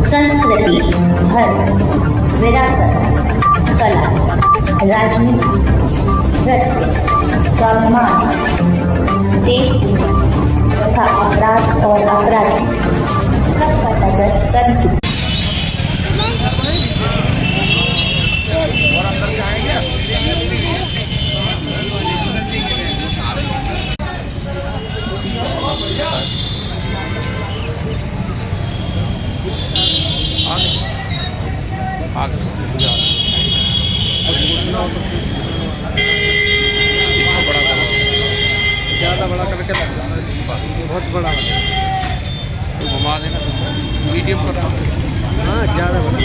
संस्कृति, धर्म, विरासत, कला, राजनीति, नृत्य, स्वाभिमान, देश तथा अपराध और अपराधी सबका नजर कर चुकी। ज़्यादा बड़ा करके बहुत बड़ा तो घुमा देना, मीडियम करना। हाँ ज़्यादा बड़ा।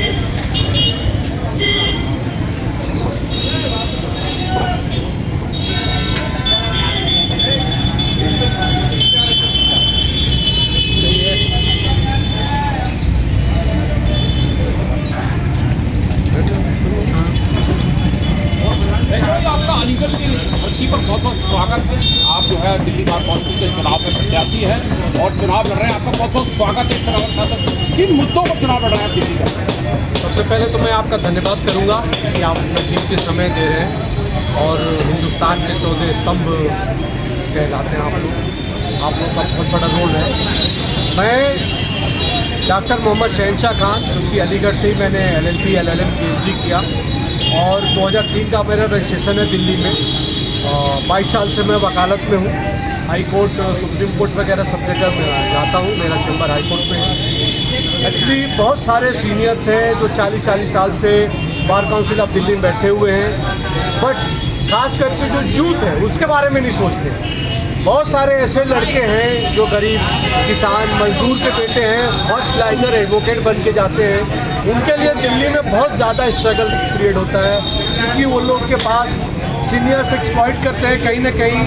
आपका अलीगढ़ की धरती पर बहुत बहुत स्वागत है। आप जो है दिल्ली बार काउंसिल के चुनाव में प्रत्याशी है और चुनाव लड़ रहे हैं। आपका बहुत बहुत स्वागत है। सरावत शासक किन मुद्दों पर चुनाव लड़ रहे हैं दिल्ली का? सबसे पहले तो मैं आपका धन्यवाद करूंगा कि आप अपना कीमती समय दे रहे हैं और हिंदुस्तान के 14 स्तंभ कहलाते हैं आप लोग का बहुत बड़ा रोल है। मैं डॉक्टर मोहम्मद शहनशाह खान, क्योंकि अलीगढ़ से ही मैंने LLB LLM PhD किया और 2003 का मेरा रजिस्ट्रेशन है दिल्ली में। 22 साल से मैं वकालत में हूँ। हाई कोर्ट, सुप्रीम कोर्ट वगैरह सब जगह मैं जाता हूँ। मेरा चैम्बर हाई कोर्ट में है। एक्चुअली बहुत सारे सीनियर्स हैं जो 40 साल से बार काउंसिल ऑफ दिल्ली में बैठे हुए हैं, बट खास करके जो यूथ है उसके बारे में नहीं सोचते। बहुत सारे ऐसे लड़के हैं जो गरीब किसान मजदूर के बेटे हैं, फर्स्ट लाइनर एडवोकेट बन के जाते हैं। उनके लिए दिल्ली में बहुत ज़्यादा स्ट्रगल पीरियड होता है, क्योंकि वो लोग के पास सीनियर्स एक्सप्लॉइट करते हैं। कहीं ना कहीं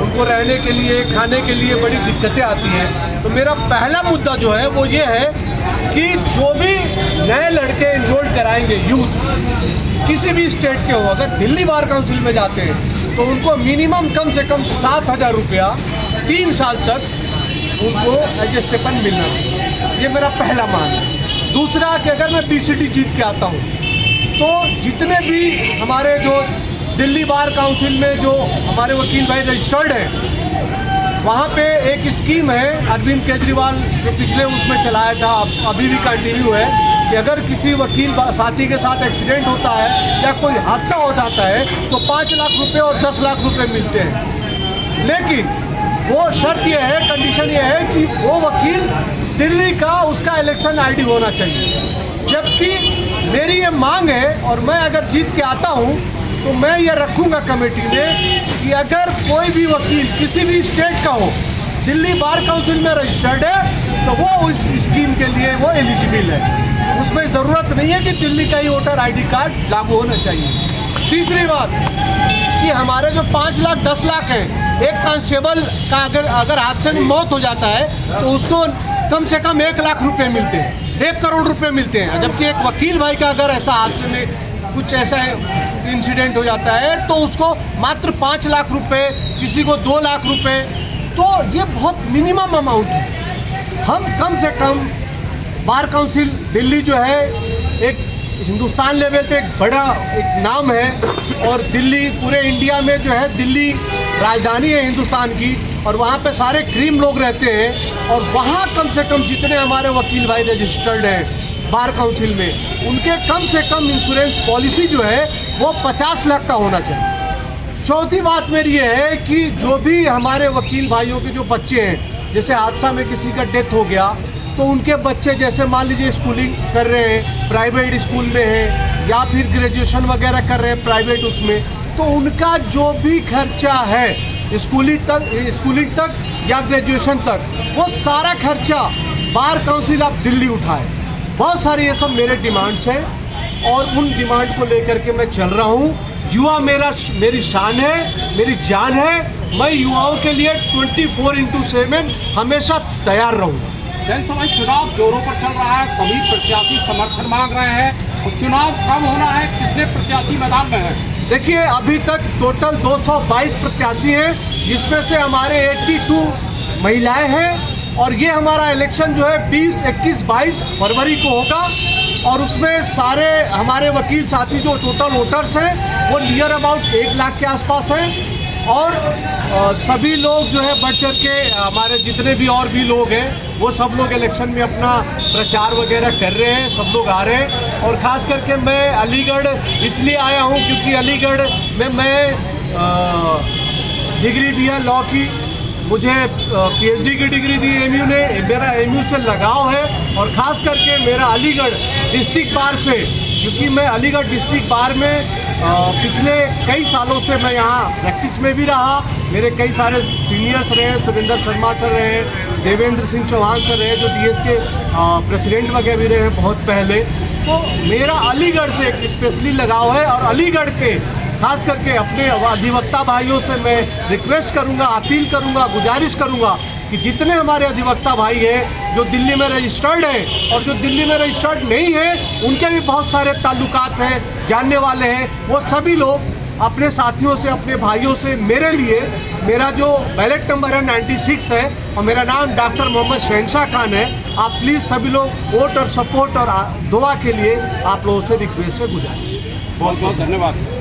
उनको रहने के लिए, खाने के लिए बड़ी दिक्कतें आती हैं। तो मेरा पहला मुद्दा जो है वो ये है कि जो भी नए लड़के इन्वोल्व कराएंगे यूथ किसी भी स्टेट के हो, अगर दिल्ली बार काउंसिल में जाते हैं तो उनको मिनिमम कम से कम 7,000 रुपया 3 साल तक उनको एज ए स्टेपन मिलना चाहिए। ये मेरा पहला मान है। दूसरा कि अगर मैं PCT जीत के आता हूँ तो जितने भी हमारे जो दिल्ली बार काउंसिल में जो हमारे वकील भाई रजिस्टर्ड हैं, वहाँ पे एक स्कीम है अरविंद केजरीवाल जो पिछले उसमें चलाया था, अभी भी कंटिन्यू है कि अगर किसी वकील साथी के साथ एक्सीडेंट होता है या कोई हादसा हो जाता है तो 5 लाख रुपए और 10 लाख रुपए मिलते हैं। लेकिन वो शर्त ये है, कंडीशन ये है कि वो वकील दिल्ली का उसका इलेक्शन ID होना चाहिए। जबकि मेरी ये मांग है और मैं अगर जीत के आता हूँ तो मैं ये रखूँगा कमेटी में कि अगर कोई भी वकील किसी भी स्टेट का हो, दिल्ली बार काउंसिल में रजिस्टर्ड है तो वो इस स्कीम के लिए वो एलिजिबल है। उसमें ज़रूरत नहीं है कि दिल्ली का ही वोटर ID कार्ड लागू होना चाहिए। तीसरी बात कि हमारे जो 5 लाख 10 लाख है, एक कांस्टेबल का अगर हादसे में मौत हो जाता है तो उसको कम से कम 1 लाख रुपए मिलते हैं, 1 करोड़ रुपए मिलते हैं। जबकि एक वकील भाई का अगर ऐसा हादसे में कुछ ऐसा इंसिडेंट हो जाता है तो उसको मात्र 5 लाख रुपए, किसी को 2 लाख रुपए। तो ये बहुत मिनिमम अमाउंट है। हम कम से कम बार काउंसिल दिल्ली जो है एक हिंदुस्तान लेवल पे एक बड़ा एक नाम है और दिल्ली पूरे इंडिया में जो है दिल्ली राजधानी है हिंदुस्तान की और वहाँ पे सारे क्रीम लोग रहते हैं और वहाँ कम से कम जितने हमारे वकील भाई रजिस्टर्ड हैं बार काउंसिल में, उनके कम से कम इंश्योरेंस पॉलिसी जो है वो 50 लाख का होना चाहिए। चौथी बात मेरी ये है कि जो भी हमारे वकील भाइयों के जो बच्चे हैं, जैसे हादसा में किसी का डेथ हो गया तो उनके बच्चे जैसे मान लीजिए स्कूलिंग कर रहे हैं, प्राइवेट स्कूल में है या फिर ग्रेजुएशन वगैरह कर रहे हैं प्राइवेट उसमें, तो उनका जो भी खर्चा है स्कूलिंग तक या ग्रेजुएशन तक, वो सारा खर्चा बार काउंसिल ऑफ दिल्ली उठाए। बहुत सारी ये सब मेरे डिमांड्स हैं और उन डिमांड को लेकर के मैं चल रहा हूँ। युवा मेरी शान है, मेरी जान है। मैं युवाओं के लिए 24/7 हमेशा तैयार रहूँगा। जनसभा चुनाव जोरों पर चल रहा है, सभी प्रत्याशी समर्थन मांग रहे हैं और चुनाव कब होना है, कितने प्रत्याशी मैदान में हैं? देखिए अभी तक टोटल 222 प्रत्याशी हैं, जिसमें से हमारे 82 महिलाएं हैं और ये हमारा इलेक्शन जो है 20, 21, 22 फरवरी को होगा और उसमें सारे हमारे वकील साथी जो टोटल वोटर्स हैं वो नियर अबाउट 1 लाख के आसपास हैं और सभी लोग जो है बढ़ चढ़ के हमारे जितने भी और भी लोग हैं वो सब लोग इलेक्शन में अपना प्रचार वगैरह कर रहे हैं, सब लोग आ रहे हैं। और ख़ास करके मैं अलीगढ़ इसलिए आया हूँ क्योंकि अलीगढ़ में मैं डिग्री दिया लॉ की, मुझे पीएचडी की डिग्री दी एमयू ने, मेरा एमयू से लगाव है और ख़ास करके मेरा अलीगढ़ डिस्ट्रिक्ट बार से, क्योंकि मैं अलीगढ़ डिस्ट्रिक्ट बार में पिछले कई सालों से मैं यहाँ प्रैक्टिस में भी रहा। मेरे कई सारे सीनियर्स रहे, सुरेंद्र शर्मा सर रहे, देवेंद्र सिंह चौहान सर रहे जो डीएस के प्रेसिडेंट वगैरह भी रहे बहुत पहले। तो मेरा अलीगढ़ से एक स्पेशली लगाव है और अलीगढ़ के खास करके अपने अधिवक्ता भाइयों से मैं रिक्वेस्ट करूंगा, अपील करूंगा, गुजारिश करूंगा कि जितने हमारे अधिवक्ता भाई हैं जो दिल्ली में रजिस्टर्ड हैं और जो दिल्ली में रजिस्टर्ड नहीं हैं उनके भी बहुत सारे ताल्लुकात हैं, जानने वाले हैं, वो सभी लोग अपने साथियों से, अपने भाइयों से मेरे लिए, मेरा जो बैलेट नंबर है 96 है और मेरा नाम डॉक्टर मोहम्मद शहनशाह खान है, आप प्लीज़ सभी लोग वोट और सपोर्ट और दुआ के लिए आप लोगों से रिक्वेस्ट है, गुजारिश। बहुत बहुत धन्यवाद।